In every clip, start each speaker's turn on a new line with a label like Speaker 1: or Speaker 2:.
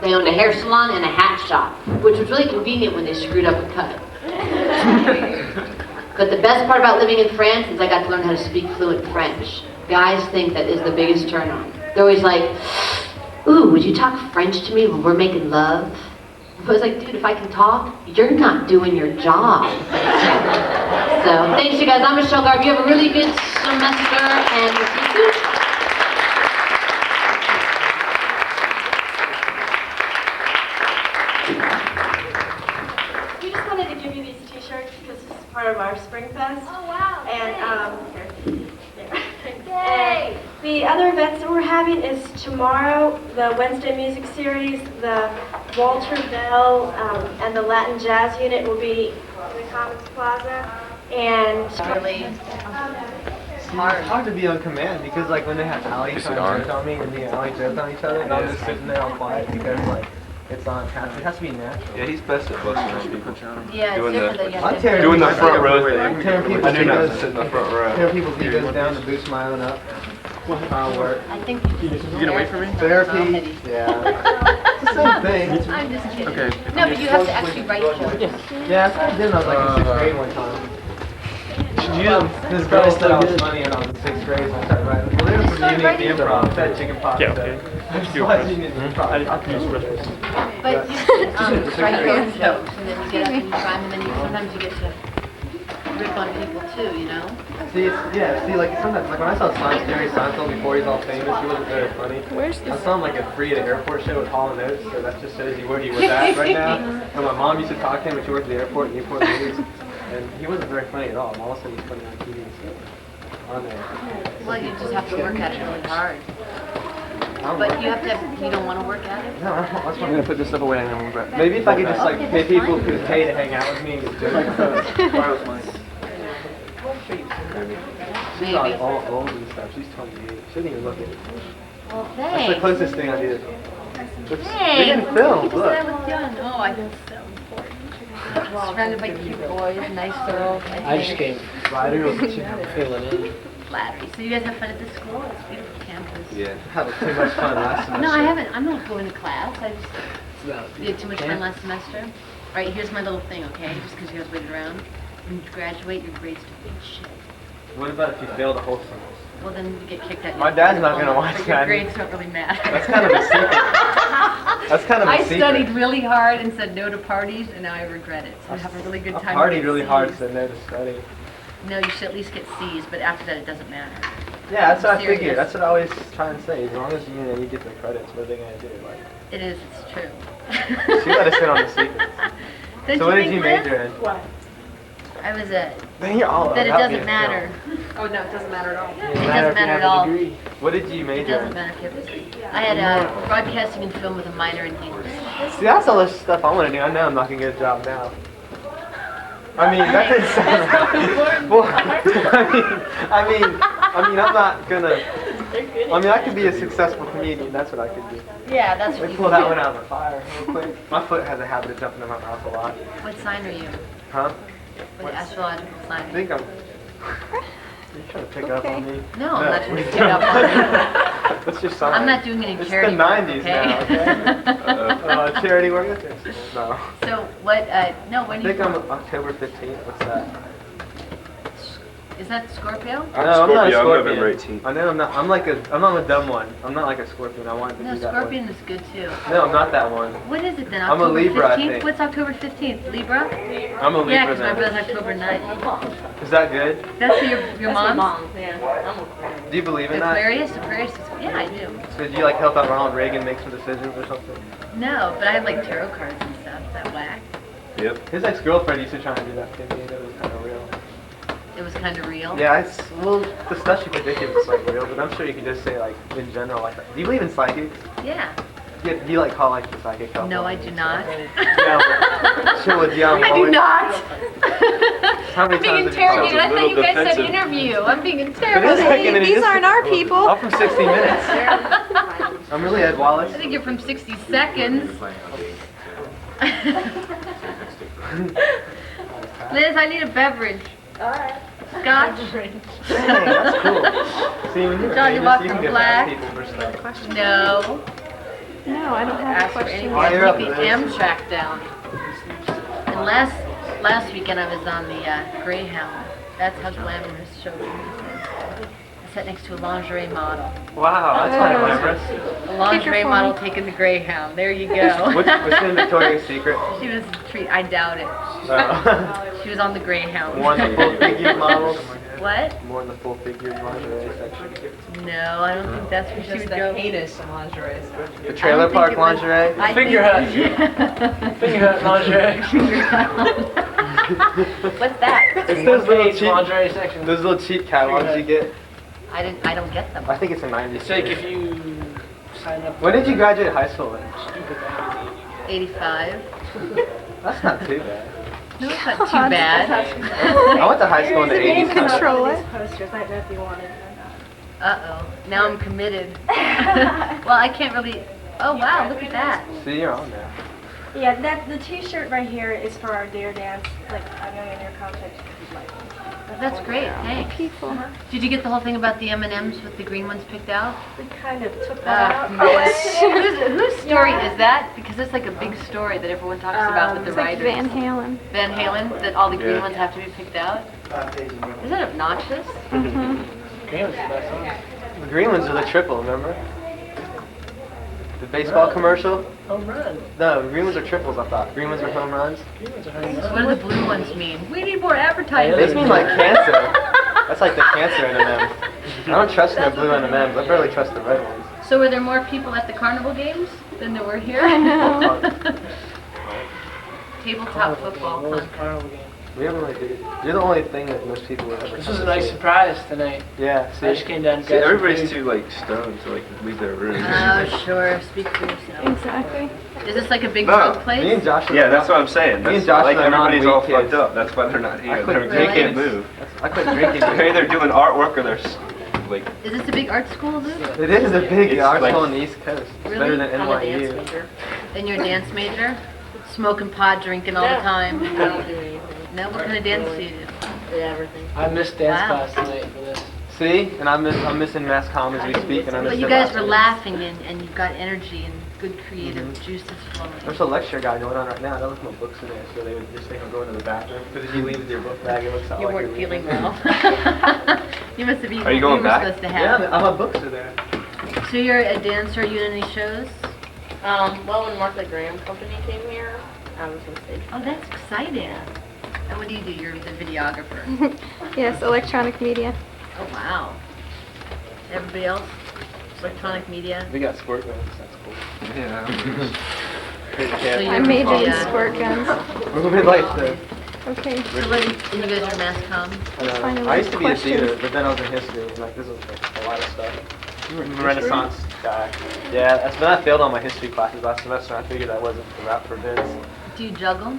Speaker 1: They owned a hair salon and a hat shop, which was really convenient when they screwed up a cut. But the best part about living in France is I got to learn how to speak fluent French. Guys think that is the biggest turn on. They're always like, ooh, would you talk French to me when we're making love? I was like, dude, if I can talk, you're not doing your job. So, thanks you guys. I'm Michelle Garb. You have a really good semester, and we'll see you soon.
Speaker 2: We just wanted to give you these t-shirts because this is part of our Spring Fest.
Speaker 3: Oh, wow.
Speaker 2: And,
Speaker 3: Yay!
Speaker 2: the other events that we're having is tomorrow, the Wednesday Music Series, the Walter Bell and the Latin Jazz Unit will be in the Commons Plaza. And
Speaker 1: Really
Speaker 4: It's hard to be on command because like when they have Allie trying to joke on me and me and Allie joke on each other, and I'm just sitting there all quiet because like it's on. It has to be natural.
Speaker 5: Yeah, he's best at busting on people.
Speaker 1: Yeah,
Speaker 5: Doing
Speaker 1: it's different than
Speaker 4: I'm
Speaker 1: you
Speaker 4: tearing
Speaker 5: Doing the
Speaker 4: people's
Speaker 5: front
Speaker 4: egos-
Speaker 5: row thing.
Speaker 4: I'm tearing people's
Speaker 5: I knew not to
Speaker 4: egos-
Speaker 5: sit in the front row.
Speaker 4: tearing people's egos down to boost my own up. I'll work.
Speaker 1: I think
Speaker 5: You gonna wait for me?
Speaker 4: Therapy. Yeah. It's the same thing.
Speaker 1: I'm just kidding.
Speaker 5: Okay.
Speaker 1: No, but you have to actually write jokes.
Speaker 4: Yeah, I started doing that like in 6th grade one time. This girl said I was funny when I was in 6th grade and I started writing. Well, they were from Unique the Improv, that chicken pot.
Speaker 6: Yeah, okay.
Speaker 4: That's why Unique the Improv.
Speaker 6: I'll use reference.
Speaker 1: But you can write your own jokes, and then you get up and you try them, and then sometimes you get to rip on people too, you know?
Speaker 4: See, like sometimes, like when I saw Jerry Seinfeld before he's all famous, he wasn't very funny. I saw him like at free at an airport show with Hall & Oates, so that just shows you where he was at right now. And my mom used to talk to him when she worked at the airport in Newport News, and he wasn't very funny at all. Mom said he's funny on TV and stuff. On there.
Speaker 1: Well, you just have to work at it really hard. But you have to, you don't want to work at it?
Speaker 4: No, that's
Speaker 5: I'm
Speaker 4: why.
Speaker 5: gonna put this stuff away and then we'll grab.
Speaker 4: Maybe if I could just like
Speaker 1: Okay,
Speaker 4: pay
Speaker 1: that's
Speaker 4: people
Speaker 1: fine.
Speaker 4: who pay to hang out with me and get jokes.
Speaker 5: Borrow's mine.
Speaker 4: She's
Speaker 1: Maybe.
Speaker 4: like all old and stuff. She's 28. She doesn't even look at it.
Speaker 1: Well,
Speaker 4: That's the
Speaker 1: thanks.
Speaker 4: closest thing I did.
Speaker 1: Hey,
Speaker 4: We didn't film.
Speaker 1: Look.
Speaker 4: Look.
Speaker 1: I was done. Oh, I feel so important. Surrounded by cute boys, nice girls.
Speaker 6: I just came feeling in.
Speaker 1: Flattery. So you guys have fun at this school? It's a beautiful campus.
Speaker 5: Yeah.
Speaker 4: Had too much fun last semester.
Speaker 1: No, I haven't. I'm not going to class. I just did too much fun last semester. All right, here's my little thing, okay? Just because you guys waited around. When you graduate, your grades don't mean shit.
Speaker 4: What about if you fail the whole semester?
Speaker 1: Well, then you get kicked out.
Speaker 4: My dad's not gonna watch
Speaker 1: but
Speaker 4: that.
Speaker 1: Your grades don't really matter.
Speaker 4: That's kind of a secret. That's kind of a
Speaker 1: I
Speaker 4: secret.
Speaker 1: studied really hard and said no to parties, and now I regret it. So I have a really good
Speaker 4: I
Speaker 1: time.
Speaker 4: partied
Speaker 1: with
Speaker 4: really
Speaker 1: C's.
Speaker 4: hard, said no to study.
Speaker 1: No, you should at least get C's, but after that, it doesn't matter.
Speaker 4: Yeah, that's what I
Speaker 1: Serious.
Speaker 4: figured. That's what I always try and say. As long as you get the credits, what are they gonna do? Like,
Speaker 1: It is. It's true.
Speaker 4: she let us in on the secrets.
Speaker 1: Don't
Speaker 4: So what did
Speaker 1: think,
Speaker 4: you
Speaker 1: Liz?
Speaker 4: major in?
Speaker 2: what?
Speaker 1: I was a.
Speaker 4: Then you're all
Speaker 1: That it
Speaker 4: about
Speaker 1: doesn't
Speaker 4: being
Speaker 1: matter.
Speaker 2: Oh, no, it doesn't matter at all.
Speaker 4: film.
Speaker 1: It doesn't matter at all.
Speaker 4: What did you
Speaker 1: It
Speaker 4: major
Speaker 1: doesn't
Speaker 4: in?
Speaker 1: matter if you have a degree. I had broadcasting and film with a minor in English.
Speaker 4: See, that's all this stuff I want to do. I know I'm not gonna get a job now. I mean, that didn't sound right. Well, I mean, I'm not gonna. I mean, I could be a successful comedian. That's what I could do.
Speaker 1: Yeah, that's what
Speaker 4: Like
Speaker 1: you
Speaker 4: pull
Speaker 1: can
Speaker 4: that
Speaker 1: do.
Speaker 4: one out of the fire real quick. My foot has a habit of jumping in my mouth a lot.
Speaker 1: What sign are you?
Speaker 4: Huh?
Speaker 1: What astrological sign?
Speaker 4: I think I'm. You're trying to pick up on me.
Speaker 1: No, I'm not trying to pick up on you.
Speaker 4: What's your sign?
Speaker 1: I'm not doing any
Speaker 4: It's
Speaker 1: charity
Speaker 4: the
Speaker 1: work,
Speaker 4: 90s
Speaker 1: okay?
Speaker 4: now, okay? Charity work? No.
Speaker 1: So what? No, when
Speaker 4: I
Speaker 1: you?
Speaker 4: think I'm October 15th. What's that?
Speaker 1: Is that Scorpio?
Speaker 5: I'm
Speaker 4: No, I'm not a
Speaker 5: Scorpio, I'm
Speaker 4: Scorpion.
Speaker 5: November 18th.
Speaker 4: I know I'm not. I'm not a dumb one. I'm not like a Scorpion. I wanted to
Speaker 1: No,
Speaker 4: be that
Speaker 1: Scorpion is good too.
Speaker 4: one. No, I'm not that one.
Speaker 1: What is it then?
Speaker 4: I'm a
Speaker 1: October
Speaker 4: Libra, I
Speaker 1: 15th?
Speaker 4: think.
Speaker 1: What's October 15th? Libra?
Speaker 4: I'm a Libra
Speaker 1: Yeah, because my
Speaker 4: then.
Speaker 1: brother's October 9th.
Speaker 4: Is that good?
Speaker 1: That's your mom's?
Speaker 4: Do you believe in that?
Speaker 1: Aquarius? Aquarius is, yeah, I do.
Speaker 4: So did you like help out Ronald Reagan make some decisions or something?
Speaker 1: No, but I have like tarot cards and stuff that whack.
Speaker 5: Yep.
Speaker 4: His ex-girlfriend used to try and do that to me, and it was kind of real.
Speaker 1: It was kind of real.
Speaker 4: Yeah, well, the stuff she predicted was like real, but I'm sure you could just say like in general, like, do you believe in psychics?
Speaker 1: Yeah.
Speaker 4: Yeah, do you like call like the psychic help?
Speaker 1: No, I do not.
Speaker 4: Yeah, sure, with young
Speaker 1: I do not.
Speaker 4: How many
Speaker 1: I'm being
Speaker 4: times have you called?
Speaker 1: interrogated. I thought you guys said
Speaker 5: defensive.
Speaker 1: interview. I'm being
Speaker 4: It is
Speaker 1: interrogated.
Speaker 4: like in an
Speaker 2: These aren't our
Speaker 4: instant-
Speaker 2: people.
Speaker 4: I'm from 60 minutes. I'm really Ed Wallace.
Speaker 1: I think you're from 60 seconds. Liz, I need a beverage.
Speaker 2: Alright.
Speaker 1: Scotch?
Speaker 4: Dang, that's cool. See, when you're
Speaker 1: Johnny
Speaker 4: famous,
Speaker 1: Walker
Speaker 4: you can get
Speaker 1: Black.
Speaker 4: mad at people for stuff.
Speaker 1: No.
Speaker 3: No, I don't have a
Speaker 1: Ask for
Speaker 3: question.
Speaker 1: any
Speaker 4: Oh, you're up
Speaker 1: keep the
Speaker 4: there.
Speaker 1: Amtrak down. And last weekend I was on the Greyhound. That's how glamorous show business is. I sat next to a lingerie model.
Speaker 4: Wow, that's kind of glamorous.
Speaker 1: A lingerie
Speaker 3: phone.
Speaker 1: model taking the Greyhound. There you go.
Speaker 4: What's in Victoria's Secret?
Speaker 1: She was a treat. I doubt it. She was on the Greyhound.
Speaker 4: More in the full figured models.
Speaker 1: What?
Speaker 4: More in the full figured lingerie section.
Speaker 1: No, I don't think that's where she would go.
Speaker 7: heinous in lingerie.
Speaker 4: The trailer
Speaker 1: think
Speaker 4: park
Speaker 1: it was-
Speaker 4: lingerie.
Speaker 1: I
Speaker 6: Figure
Speaker 1: think-
Speaker 6: Finger hut lingerie.
Speaker 1: What's that?
Speaker 4: It's those little
Speaker 6: Page
Speaker 4: cheap,
Speaker 6: lingerie section.
Speaker 4: those little cheap catalogs you get.
Speaker 1: I don't get them.
Speaker 4: I think it's a 90s.
Speaker 6: It's like if you sign up.
Speaker 4: When did you graduate high school in?
Speaker 6: Stupid magazine.
Speaker 1: 85.
Speaker 4: That's not too bad.
Speaker 1: No, it's not too bad.
Speaker 4: I went to high school in the
Speaker 3: You
Speaker 4: 80s.
Speaker 3: can control it.
Speaker 2: Posters, I don't know if you wanted them.
Speaker 1: Uh-oh. Now I'm committed. Well, I can't really... Oh, wow, look at that.
Speaker 4: See, you're on there.
Speaker 2: Yeah, the T-shirt right here is for our Dare Dance, like a millionaire contest.
Speaker 1: That's great, thanks.
Speaker 3: People.
Speaker 1: Did you get the whole thing about the M&Ms with the green ones picked out?
Speaker 2: We kind of took that out.
Speaker 1: Whose story is that? Because it's like a big story that everyone talks about with the
Speaker 3: It's like
Speaker 1: writers.
Speaker 3: Van Halen.
Speaker 1: Van Halen, that all the green
Speaker 5: Yeah.
Speaker 1: ones have to be picked out? Is that obnoxious?
Speaker 6: Green was the best one.
Speaker 4: The green ones are the triple, remember? The baseball commercial?
Speaker 6: Home run.
Speaker 4: No, the green ones are triples, I thought. Green ones are home runs.
Speaker 6: Green was a home
Speaker 1: So
Speaker 6: run.
Speaker 1: what do the blue ones mean? We need more advertising.
Speaker 4: Those mean like cancer. That's like the cancer M&Ms. I don't trust no blue M&Ms. I barely trust the red ones.
Speaker 1: So were there more people at the carnival games than there were here? Tabletop football
Speaker 6: What was
Speaker 1: contest.
Speaker 6: carnival game?
Speaker 4: We haven't really did. You're the only thing that most people would ever.
Speaker 6: This
Speaker 4: come
Speaker 6: was a
Speaker 4: to
Speaker 6: nice
Speaker 4: see.
Speaker 6: surprise tonight.
Speaker 4: Yeah,
Speaker 6: I just
Speaker 4: see?
Speaker 6: came down and
Speaker 5: See,
Speaker 6: got some
Speaker 5: everybody's
Speaker 6: food.
Speaker 5: too like stoned to like leave their room.
Speaker 1: Oh, sure. Speak for yourself.
Speaker 3: Exactly.
Speaker 1: Is this like a big
Speaker 5: No,
Speaker 1: drug
Speaker 4: Me
Speaker 1: place?
Speaker 4: and Josh.
Speaker 5: Yeah, that's what I'm saying.
Speaker 4: Me and
Speaker 5: That's
Speaker 4: Josh
Speaker 5: like
Speaker 4: are
Speaker 5: everybody's all
Speaker 4: non-weed kids.
Speaker 5: fucked up. That's why they're not here.
Speaker 4: I quit
Speaker 5: They can't
Speaker 1: drinking.
Speaker 5: move.
Speaker 4: I quit drinking.
Speaker 5: They're either doing artwork or they're like.
Speaker 1: Is this a big art school, Luke?
Speaker 4: It is a big
Speaker 5: It's
Speaker 4: arsenal
Speaker 5: like-
Speaker 4: on the East Coast. It's
Speaker 1: Really?
Speaker 4: better than
Speaker 7: I'm a dance
Speaker 4: NYU.
Speaker 7: major.
Speaker 1: And you're a dance major? Smoking pot, drinking all the time?
Speaker 7: I don't do anything.
Speaker 1: No, what kind of dance do you do?
Speaker 7: Everything.
Speaker 6: I missed dance
Speaker 1: Wow.
Speaker 6: class tonight for this.
Speaker 4: See? And I'm missing mass comm as we speak, and I
Speaker 1: But
Speaker 4: missed
Speaker 1: you
Speaker 4: it
Speaker 1: guys
Speaker 4: last
Speaker 1: were
Speaker 4: week.
Speaker 1: laughing and you've got energy and good creative juices flowing.
Speaker 4: There's a lecture guy going on right now. Don't look at my books in there, so they would just think I'm going to the bathroom. Because if you leave with your book bag, it looks
Speaker 1: You
Speaker 4: like
Speaker 1: weren't
Speaker 4: you're
Speaker 1: feeling
Speaker 4: leaving.
Speaker 1: well. You must have been.
Speaker 5: Are you going
Speaker 1: were
Speaker 5: back?
Speaker 1: supposed to
Speaker 4: Yeah,
Speaker 1: have.
Speaker 4: all my books are there.
Speaker 1: So you're a dancer. Are you in any shows?
Speaker 7: Well, when Martha Graham Company came here, I was on stage.
Speaker 1: Oh, that's exciting. And what do? You're the videographer.
Speaker 3: Yes, electronic media.
Speaker 1: Oh wow. Everybody else? Electronic media.
Speaker 4: We got squirt guns. That's cool.
Speaker 5: Yeah.
Speaker 1: So
Speaker 3: I
Speaker 1: you're
Speaker 3: majored in
Speaker 1: the,
Speaker 3: squirt guns.
Speaker 4: Moving like the.
Speaker 3: Okay.
Speaker 1: So what, and you guys are mass comm?
Speaker 3: Finally,
Speaker 4: I used to be a
Speaker 3: questions.
Speaker 4: theater, but then I was in history. And like this was like a lot of stuff. You were a Renaissance guy. Yeah, that's when I failed all my history classes last semester. I figured I wasn't the route for Vince.
Speaker 1: Do you juggle?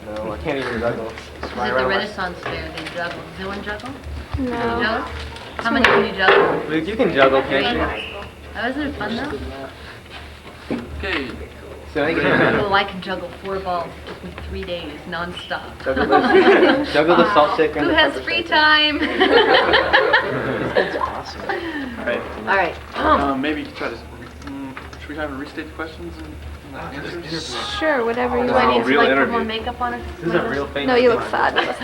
Speaker 4: No, I can't even juggle. It's
Speaker 1: Because
Speaker 4: right
Speaker 1: at the
Speaker 4: around my-
Speaker 1: Renaissance fair, they juggle. Does anyone juggle?
Speaker 3: No.
Speaker 1: No? How many can you juggle?
Speaker 4: Luke, you can juggle, can't you?
Speaker 1: Oh, isn't it fun though?
Speaker 5: Okay.
Speaker 4: So I can
Speaker 1: Well, I can juggle 4 balls. It took me 3 days, non-stop.
Speaker 4: juggle the salt shaker. and
Speaker 1: Who
Speaker 4: the
Speaker 1: has
Speaker 4: pepper
Speaker 1: free
Speaker 4: shaker.
Speaker 1: time?
Speaker 5: That's awesome. Right.
Speaker 1: All right.
Speaker 5: Maybe you could try to. Should we have a restate the questions and answers?
Speaker 3: Sure, whatever you
Speaker 1: Do I
Speaker 3: want.
Speaker 1: need to
Speaker 5: real
Speaker 1: like put
Speaker 5: interview.
Speaker 1: more makeup on it?
Speaker 4: This is a real famous.
Speaker 3: No, you look
Speaker 4: one.
Speaker 3: fabulous.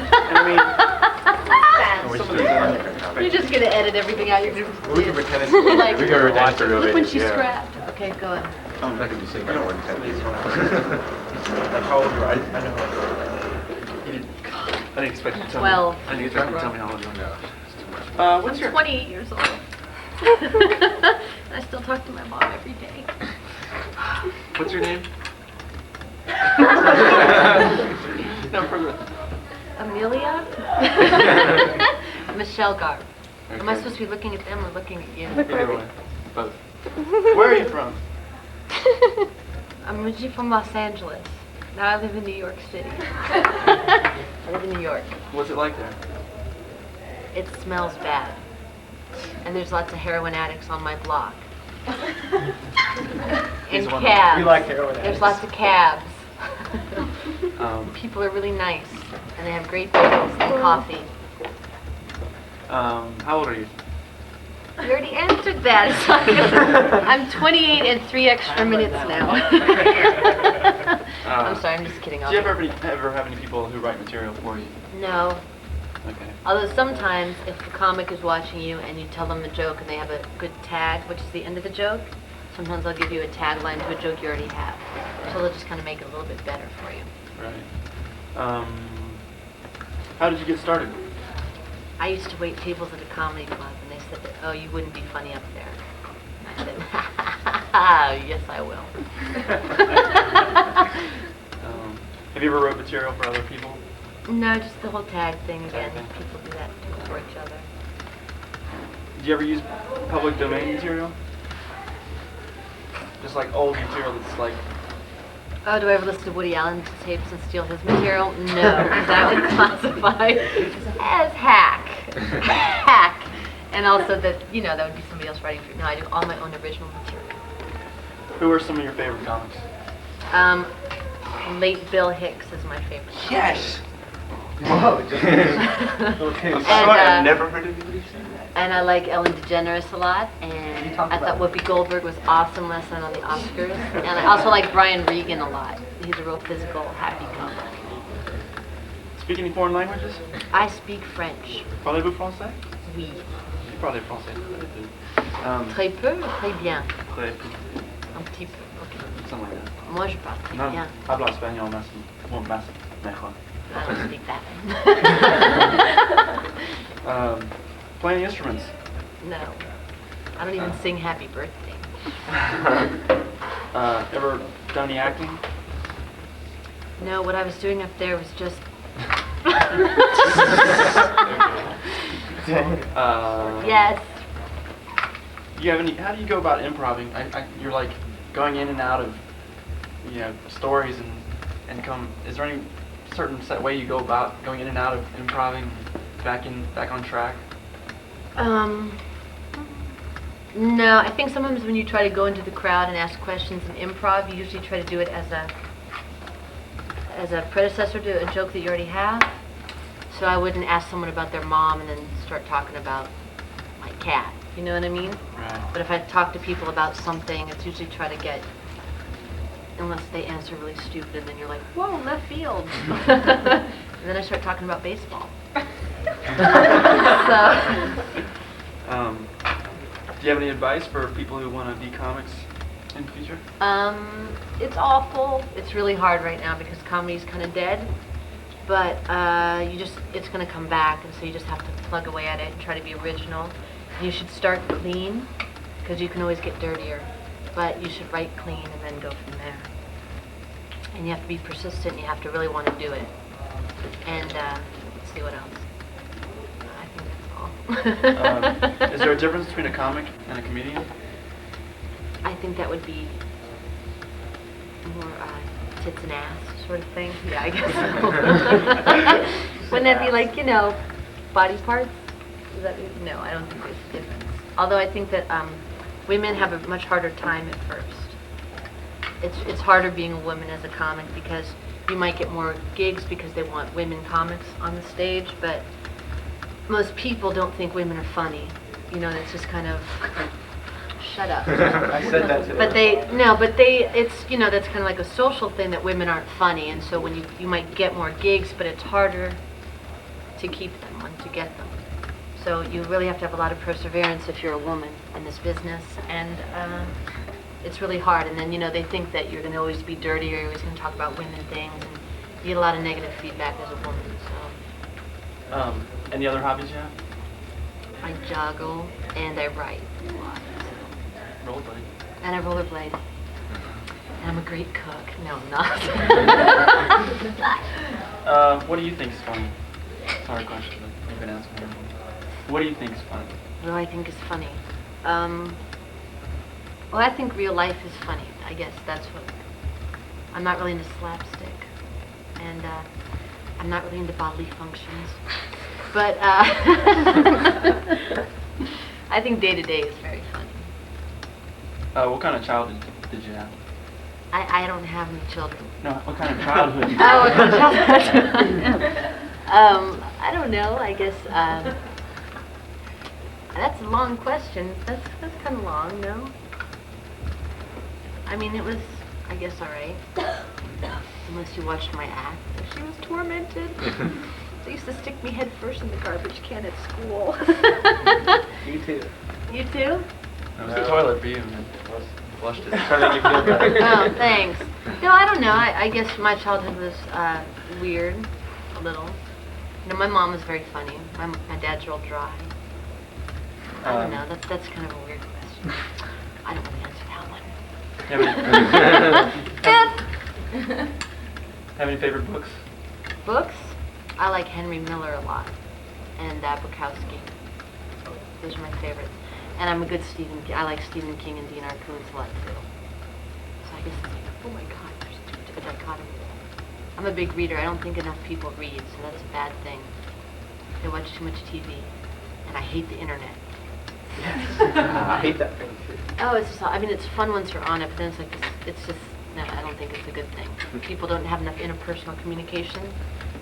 Speaker 1: You're just gonna edit everything out. You're gonna
Speaker 4: We can pretend it's
Speaker 1: like,
Speaker 4: we can pretend to
Speaker 1: look when she scrapped. Okay, go ahead.
Speaker 5: I'm not gonna be saying more than 10 days.
Speaker 6: Like how old you are? I know.
Speaker 5: I didn't expect you to tell
Speaker 1: 12.
Speaker 5: me. I didn't expect you to tell me how old you are. It's too much. What's your
Speaker 1: 28 years old. I still talk to my mom every day.
Speaker 5: What's your name? No, for real.
Speaker 1: Amelia? Michelle Garb. Am I supposed to be looking at them or looking at you?
Speaker 3: Look
Speaker 5: Either
Speaker 3: where
Speaker 5: way. Both. Where are you from?
Speaker 1: I'm originally from Los Angeles. Now I live in New York City. I live in New York.
Speaker 5: What's it like there?
Speaker 1: It smells bad. And there's lots of heroin addicts on my block. And cabs.
Speaker 4: We like heroin
Speaker 1: There's
Speaker 4: addicts.
Speaker 1: lots of cabs. People are really nice. And they have great bagels and coffee.
Speaker 5: How old are you?
Speaker 1: You already answered that. It's not good. I'm 28 and 3 extra minutes now. I'm sorry, I'm just kidding.
Speaker 5: Do you ever have any people who write material for you?
Speaker 1: No.
Speaker 5: Okay.
Speaker 1: Although sometimes if the comic is watching you and you tell them a joke and they have a good tag, which is the end of the joke, sometimes I'll give you a tagline to a joke you already have. So they'll just kind of make it a little bit better for you.
Speaker 5: Right. How did you get started?
Speaker 1: I used to wait tables at a comedy club and they said that, oh, you wouldn't be funny up there. And I said, yes, I will.
Speaker 5: Have you ever wrote material for other people?
Speaker 1: No, just the whole tag thing again.
Speaker 5: Tag thing.
Speaker 1: People do that for each other.
Speaker 5: Do you ever use public domain material? Just like old material that's like...
Speaker 1: Oh, do I ever listen to Woody Allen's tapes and steal his material? No, because that would classify as hack. Hack. And also that, you know, that would be somebody else writing for you. No, I do all my own original material.
Speaker 5: Who are some of your favorite comics?
Speaker 1: Late Bill Hicks is my favorite.
Speaker 6: Yes!
Speaker 4: Whoa,
Speaker 6: I'm
Speaker 4: okay.
Speaker 6: sorry, I've never heard anybody say that.
Speaker 1: And I like Ellen DeGeneres a lot, and I thought Whoopi Goldberg was awesome last night on the Oscars. And I also like Brian Regan a lot. He's a real physical, happy comic.
Speaker 5: Speak any foreign languages?
Speaker 1: I speak French.
Speaker 5: Parlez-vous français?
Speaker 1: Oui.
Speaker 5: You parlez français.
Speaker 1: Très peu ou très bien?
Speaker 5: Très-
Speaker 1: Un petit peu, ok.
Speaker 5: Something like that.
Speaker 1: Moi, je parle très
Speaker 5: No,
Speaker 1: bien.
Speaker 5: hablo español más mejor.
Speaker 1: I don't speak that.
Speaker 5: Playing instruments.
Speaker 1: No. I don't even sing happy birthday.
Speaker 5: Ever done any acting?
Speaker 1: No, what I was doing up there was just... Yes.
Speaker 5: Do you have any? How do you go about improvising? You're like going in and out of, you know, stories and come. Is there any certain set way you go about going in and out of improvising, back on track?
Speaker 1: No, I think sometimes when you try to go into the crowd and ask questions in improv, you usually try to do it as a predecessor to a joke that you already have. So I wouldn't ask someone about their mom and then start talking about my cat. You know what I mean?
Speaker 5: Right.
Speaker 1: But if I talk to people about something, it's usually try to get, unless they answer really stupid, and then you're like, whoa, left field. And then I start talking about baseball. So.
Speaker 5: Do you have any advice for people who want to be comics in the future?
Speaker 1: It's awful. It's really hard right now because comedy's kind of dead. But it's going to come back, and so you just have to plug away at it and try to be original. You should start clean, because you can always get dirtier. But you should write clean and then go from there. And you have to be persistent, and you have to really want to do it. And let's see what else. I think that's all.
Speaker 5: Is there a difference between a comic and a comedian?
Speaker 1: I think that would be more tits and ass sort of thing. Yeah, I guess so. Wouldn't that be like, you know, body parts? Is that, no, I don't think there's a difference. Although I think that women have a much harder time at first. It's harder being a woman as a comic because you might get more gigs because they want women comics on the stage, but most people don't think women are funny. You know, it's just kind of... Shut up.
Speaker 4: I said that today.
Speaker 1: But it's, you know, that's kind of like a social thing that women aren't funny, and so when you might get more gigs, but it's harder to keep them once you get them. So you really have to have a lot of perseverance if you're a woman in this business, and it's really hard. And then, you know, they think that you're going to always be dirty or you're always going to talk about women things, and you get a lot of negative feedback as a woman, so.
Speaker 5: Any other hobbies you have?
Speaker 1: I juggle, and I write a lot.
Speaker 5: Rollerblading.
Speaker 1: And I rollerblade. And I'm a great cook. No, I'm not.
Speaker 5: What do you think is funny? Hard question, but you've been answering it. What do you think is funny?
Speaker 1: What do I think is funny? Well, I think real life is funny. I guess that's what... I'm not really into slapstick. And I'm not really into bodily functions. But I think day-to-day is very funny.
Speaker 5: What kind of childhood did you have?
Speaker 1: I don't have any children.
Speaker 5: No, what kind of childhood?
Speaker 1: Oh, what kind of childhood? I don't know. I guess I That's a long question. That's kind of long, no? I mean, it was, I guess, all right. Unless you watched my act. She was tormented. They used to stick me head first in the garbage can at school.
Speaker 4: You too.
Speaker 1: You too?
Speaker 5: It was the toilet being and flushed it.
Speaker 4: Trying to make you feel better.
Speaker 1: Oh, thanks. No, I don't know. I guess my childhood was weird, a little. You know, my mom was very funny. My dad's real dry. I don't know. That's kind of a weird question. I don't want to answer that one.
Speaker 5: Have any favorite books?
Speaker 1: Books? I like Henry Miller a lot, and Bukowski. Those are my favorites. And I'm a good I like Stephen King and Dean R. Koontz a lot too. So I guess it's like, oh my God, there's a dichotomy. I'm a big reader. I don't think enough people read, so that's a bad thing. They watch too much TV, and I hate the internet.
Speaker 4: Yes. I hate that thing too.
Speaker 1: Oh, it's just, I mean, it's fun once you're on it, but then it's like, it's just, no, I don't think it's a good thing. People don't have enough interpersonal communication,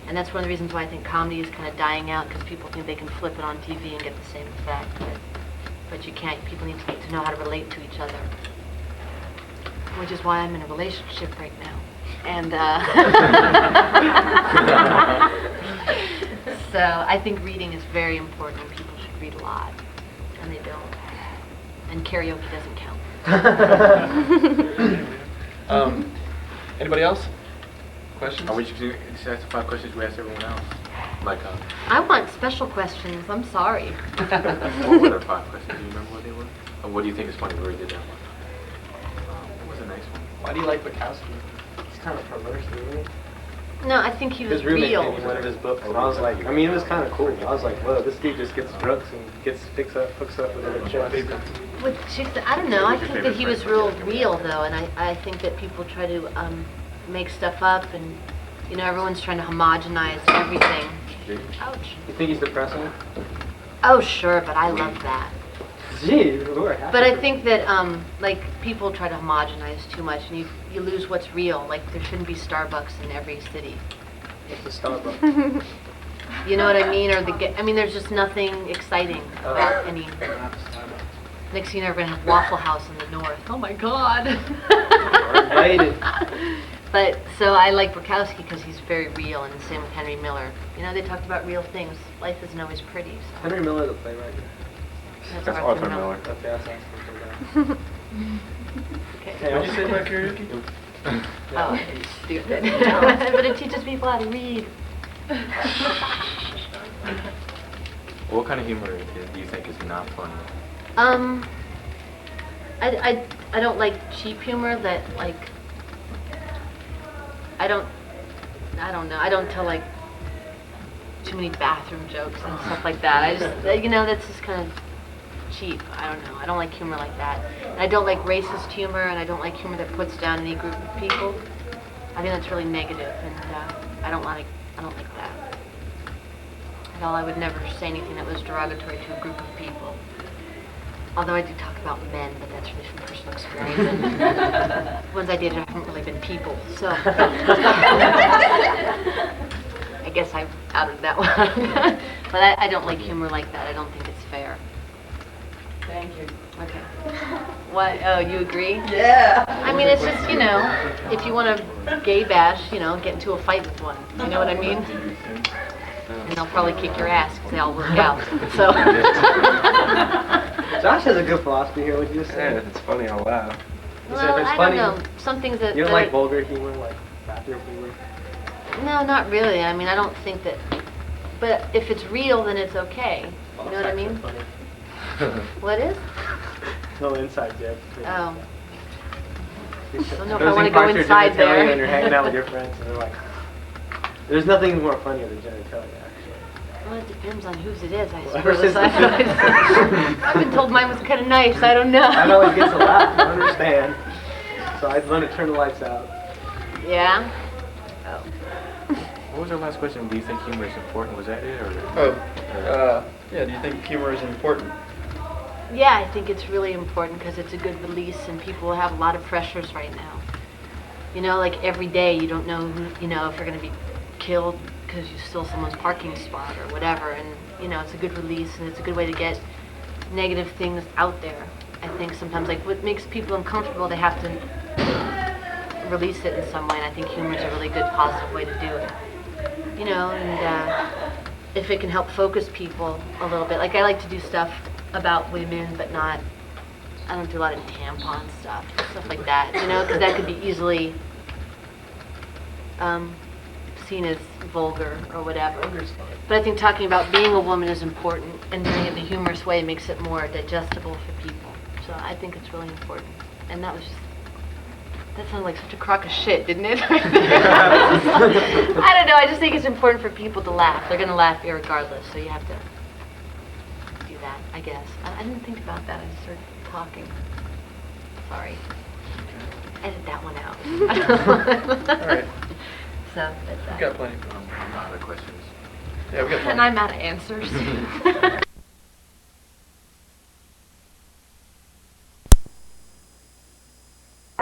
Speaker 1: and that's one of the reasons why I think comedy is kind of dying out, because people think they can flip it on TV and get the same effect, but you can't. People need to know how to relate to each other, which is why I'm in a relationship right now. And so I think reading is very important, and people should read a lot, and they don't. And karaoke doesn't count.
Speaker 5: Anybody else? Questions?
Speaker 6: We should ask the 5 questions we asked everyone else. Like,
Speaker 1: I want special questions. I'm sorry.
Speaker 6: what were the 5 questions? Do you remember what they were? Or what do you think is funny? We already did that one. What was the next one?
Speaker 4: Why do you like Bukowski? It's kind of perverse, really.
Speaker 1: No, I think he was
Speaker 4: His roommate
Speaker 1: real.
Speaker 4: gave me one of his books, and I was like, I mean, it was kind of cool. I was like, whoa, this dude just gets drunk and hooks up with other chicks.
Speaker 1: With chicks, I don't know. I think that he was real though, and I think that people try to make stuff up, and you know, everyone's trying to homogenize everything. Ouch.
Speaker 4: You think he's depressing?
Speaker 1: Oh, sure, but I love that.
Speaker 4: Gee, we're happy.
Speaker 1: But I think that like people try to homogenize too much, and you lose what's real. Like there shouldn't be Starbucks in every city.
Speaker 4: It's a Starbucks.
Speaker 1: You know what I mean? Or I mean, there's just nothing exciting about any. Next thing you know, we're gonna have Waffle House in the north. Oh my God.
Speaker 4: Related.
Speaker 1: But so I like Bukowski because he's very real, and the same with Henry Miller. You know, they talked about real things. Life isn't always pretty. So.
Speaker 4: Henry Miller, the playwright.
Speaker 6: That's Arthur Miller.
Speaker 4: Okay, that's awesome.
Speaker 1: Okay.
Speaker 4: Hey,
Speaker 5: What did you say about karaoke?
Speaker 1: Oh, it's stupid. But it teaches people how to read.
Speaker 6: What kind of humor do you think is not funny?
Speaker 1: I don't like cheap humor that like. I don't know. I don't tell like too many bathroom jokes and stuff like that. I just, you know, that's just kind of cheap. I don't know. I don't like humor like that. And I don't like racist humor, and I don't like humor that puts down any group of people. I think that's really negative, and I don't like that. At all, I would never say anything that was derogatory to a group of people. Although I do talk about men, but that's really from personal experience. And the ones I dated haven't really been people, so I guess I outed that one. But I don't like humor like that. I don't think it's fair.
Speaker 7: Thank you.
Speaker 1: Okay. What? Oh, you agree?
Speaker 7: Yeah.
Speaker 1: I mean, it's just, you know, if you want to gay bash, you know, get into a fight with one. You know what I mean? And they'll probably kick your ass because they all work out. So.
Speaker 4: Josh has a good philosophy here. Would you say?
Speaker 6: Yeah, if it's funny, I'll laugh.
Speaker 4: You said if
Speaker 1: Well,
Speaker 4: it's
Speaker 1: I
Speaker 4: funny,
Speaker 1: don't know. Some things that.
Speaker 4: you don't
Speaker 1: that
Speaker 4: like vulgar humor, like bathroom humor.
Speaker 1: No, not really. I mean, I don't think that. But if it's real, then it's okay. You know what I mean? What is?
Speaker 4: No inside joke.
Speaker 1: Oh.
Speaker 4: I
Speaker 1: don't know if I wanna go inside there.
Speaker 4: And you're hanging out with your friends, and they're like, "There's nothing more funnier than genitalia."
Speaker 1: Well, it depends on whose it is, I
Speaker 4: Well, ever
Speaker 1: suppose.
Speaker 4: since-
Speaker 1: I've been told mine was kind of nice. I don't know.
Speaker 4: I know it gets a laugh. I understand. So I'd want to turn the lights out.
Speaker 1: Yeah. Oh.
Speaker 6: What was our last question? Do you think humor is important? Was that it? Or,
Speaker 5: Yeah, do you think humor is important?
Speaker 1: Yeah, I think it's really important because it's a good release, and people have a lot of pressures right now. You know, like every day you don't know who, you know, if you're going to be killed because you stole someone's parking spot or whatever, and you know, it's a good release, and it's a good way to get negative things out there. I think sometimes, like, what makes people uncomfortable, they have to release it in some way, and I think humor is a really good, positive way to do it. You know, and if it can help focus people a little bit. Like, I like to do stuff about women, but not, I don't do a lot of tampon stuff like that, you know, because that could be easily seen as vulgar or whatever. But I think talking about being a woman is important, and doing it in a humorous way makes it more digestible for people. So I think it's really important. And that was just, that sounded like such a crock of shit, didn't it? I don't know, I just think it's important for people to laugh. They're going to laugh irregardless, so you have to do that, I guess. I didn't think about that, I just started talking. Sorry. Edit that one out.
Speaker 5: All right.
Speaker 1: So, that's
Speaker 5: We've
Speaker 1: that.
Speaker 5: got plenty.
Speaker 6: Other questions?
Speaker 5: Yeah, we got plenty.
Speaker 3: And I'm out of answers.